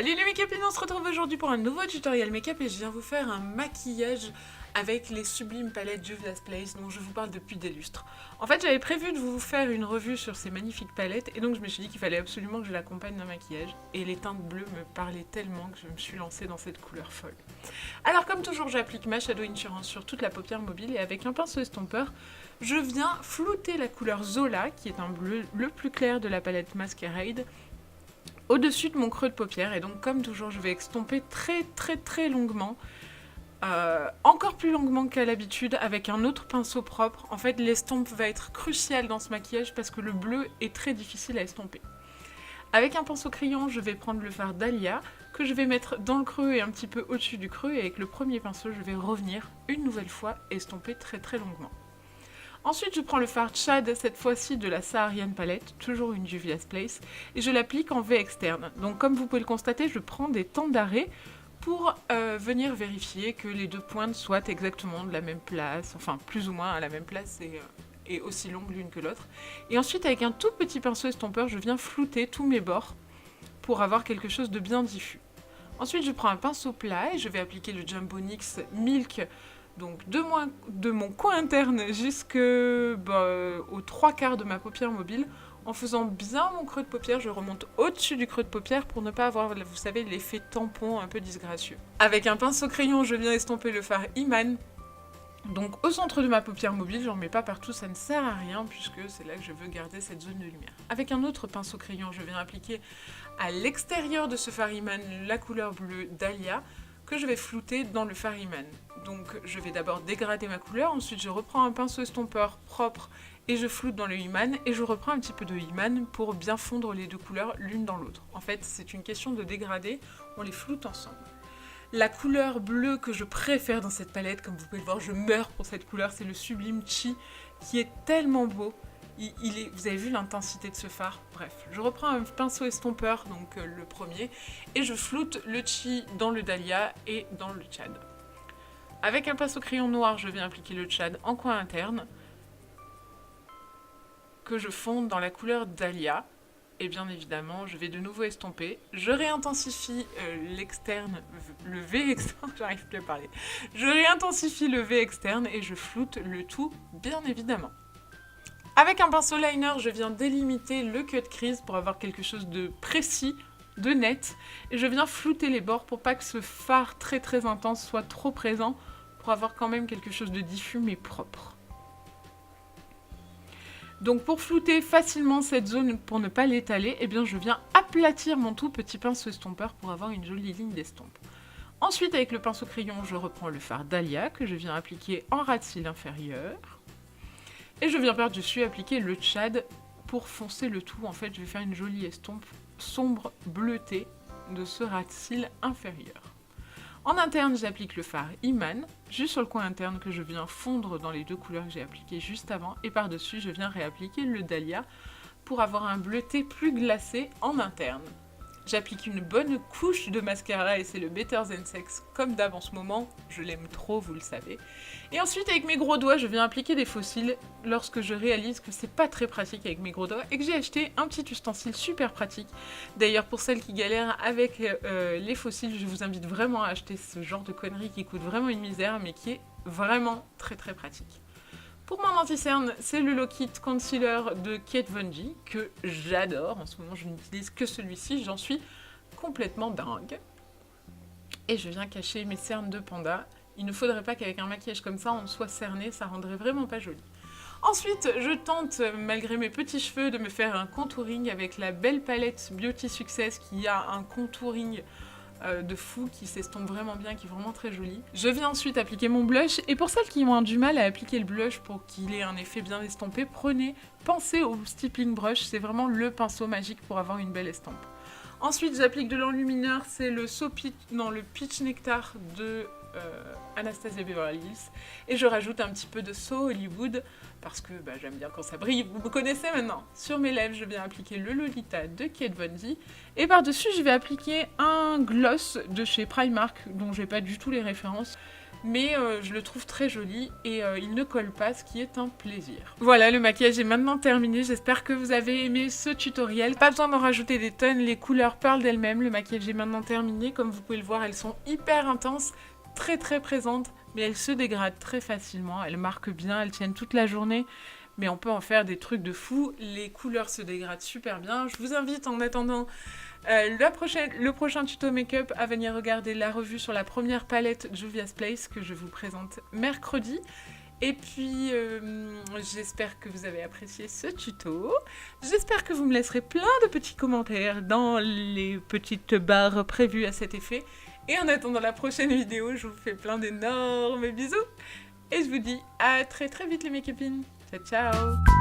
Salut les make-upines, on se retrouve aujourd'hui pour un nouveau tutoriel make-up et je viens vous faire un maquillage avec les sublimes palettes Juvia's Place dont je vous parle depuis des lustres. En fait, j'avais prévu de vous faire une revue sur ces magnifiques palettes et donc je me suis dit qu'il fallait absolument que je l'accompagne d'un maquillage et les teintes bleues me parlaient tellement que je me suis lancée dans cette couleur folle. Alors comme toujours, j'applique ma Shadow Insurance sur toute la paupière mobile et avec un pinceau estompeur, je viens flouter la couleur Zola, qui est un bleu le plus clair de la palette Masquerade, au-dessus de mon creux de paupière. Et donc comme toujours, je vais estomper très longuement, encore plus longuement qu'à l'habitude, avec un autre pinceau propre. En fait, l'estompe va être cruciale dans ce maquillage parce que le bleu est très difficile à estomper. Avec un pinceau crayon, je vais prendre le fard Dahlia, que je vais mettre dans le creux et un petit peu au-dessus du creux, et avec le premier pinceau, je vais revenir une nouvelle fois et estomper très longuement. Ensuite, je prends le fard Chad, cette fois-ci de la Saharian Palette, toujours une Juvia's Place, et je l'applique en V externe. Donc comme vous pouvez le constater, je prends des temps d'arrêt pour venir vérifier que les deux pointes soient exactement de la même place, enfin plus ou moins à la même place et aussi longues l'une que l'autre. Et ensuite, avec un tout petit pinceau estompeur, je viens flouter tous mes bords pour avoir quelque chose de bien diffus. Ensuite, je prends un pinceau plat et je vais appliquer le Jumbo NYX Milk, donc de mon coin interne jusqu'aux 3/4 de ma paupière mobile. En faisant bien mon creux de paupière, je remonte au-dessus du creux de paupière pour ne pas avoir, vous savez, l'effet tampon un peu disgracieux. Avec un pinceau crayon, je viens estomper le fard Iman. Donc au centre de ma paupière mobile, j'en mets pas partout, ça ne sert à rien puisque c'est là que je veux garder cette zone de lumière. Avec un autre pinceau crayon, je viens appliquer à l'extérieur de ce fard Iman la couleur bleue Dahlia que je vais flouter dans le fard Iman. Donc je vais d'abord dégrader ma couleur, ensuite je reprends un pinceau estompeur propre et je floute dans le Iman et je reprends un petit peu de Iman pour bien fondre les deux couleurs l'une dans l'autre. En fait, c'est une question de dégrader, on les floute ensemble. La couleur bleue que je préfère dans cette palette, comme vous pouvez le voir, je meurs pour cette couleur, c'est le Sublime Chi, qui est tellement beau. Vous avez vu l'intensité de ce fard? Bref, je reprends un pinceau estompeur, donc le premier, et je floute le Chi dans le Dahlia et dans le Chad. Avec un pinceau crayon noir, je viens appliquer le Chad en coin interne, que je fonde dans la couleur Dahlia. Et bien évidemment, je vais de nouveau estomper. Je réintensifie l'externe, le V externe, j'arrive plus à parler. Je réintensifie le V externe et je floute le tout, bien évidemment. Avec un pinceau liner, je viens délimiter le cut crease pour avoir quelque chose de précis, de net. Et je viens flouter les bords pour pas que ce fard très intense soit trop présent, pour avoir quand même quelque chose de diffus mais propre. Donc pour flouter facilement cette zone, pour ne pas l'étaler, eh bien je viens aplatir mon tout petit pinceau estompeur pour avoir une jolie ligne d'estompe. Ensuite, avec le pinceau crayon, je reprends le fard Dahlia que je viens appliquer en ras de cils inférieur. Et je viens par-dessus appliquer le Chad pour foncer le tout. En fait, je vais faire une jolie estompe sombre bleutée de ce ras de cils inférieur. En interne, j'applique le fard Iman, juste sur le coin interne que je viens fondre dans les deux couleurs que j'ai appliquées juste avant. Et par-dessus, je viens réappliquer le Dahlia pour avoir un bleuté plus glacé en interne. J'applique une bonne couche de mascara et c'est le Better Than Sex comme d'hab en ce moment. Je l'aime trop, vous le savez. Et ensuite, avec mes gros doigts, je viens appliquer des faux cils lorsque je réalise que c'est pas très pratique avec mes gros doigts et que j'ai acheté un petit ustensile super pratique. D'ailleurs, pour celles qui galèrent avec les faux cils, je vous invite vraiment à acheter ce genre de conneries qui coûte vraiment une misère mais qui est vraiment très pratique. Pour mon anti-cerne, c'est le Low Kit Concealer de Kate Von D que j'adore. En ce moment, je n'utilise que celui-ci, j'en suis complètement dingue. Et je viens cacher mes cernes de panda. Il ne faudrait pas qu'avec un maquillage comme ça, on soit cerné, ça rendrait vraiment pas joli. Ensuite, je tente, malgré mes petits cheveux, de me faire un contouring avec la belle palette Beauty Success qui a un contouring de fou qui s'estompe vraiment bien, qui est vraiment très joli. Je viens ensuite appliquer mon blush et pour celles qui ont du mal à appliquer le blush pour qu'il ait un effet bien estompé, pensez au stippling brush, c'est vraiment le pinceau magique pour avoir une belle estampe. Ensuite j'applique de l'enlumineur, c'est le Peach Nectar de Anastasia Beverly Hills. Et je rajoute un petit peu de So Hollywood, parce que j'aime bien quand ça brille, vous me connaissez maintenant. Sur mes lèvres, je viens appliquer le Lolita de Kate Von D. Et par-dessus, je vais appliquer un gloss de chez Primark, dont j'ai pas du tout les références. Mais je le trouve très joli et il ne colle pas, ce qui est un plaisir. Voilà, le maquillage est maintenant terminé, j'espère que vous avez aimé ce tutoriel. Pas besoin d'en rajouter des tonnes, les couleurs parlent d'elles-mêmes, le maquillage est maintenant terminé. Comme vous pouvez le voir, elles sont hyper intenses, très très présentes, mais elles se dégradent très facilement, elles marquent bien, elles tiennent toute la journée. Mais on peut en faire des trucs de fou, les couleurs se dégradent super bien. Je vous invite en attendant le prochain tuto make-up à venir regarder la revue sur la première palette Juvia's Place que je vous présente mercredi. Et puis, j'espère que vous avez apprécié ce tuto. J'espère que vous me laisserez plein de petits commentaires dans les petites barres prévues à cet effet. Et en attendant la prochaine vidéo, je vous fais plein d'énormes bisous. Et je vous dis à très très vite les make-upines. Ciao ciao.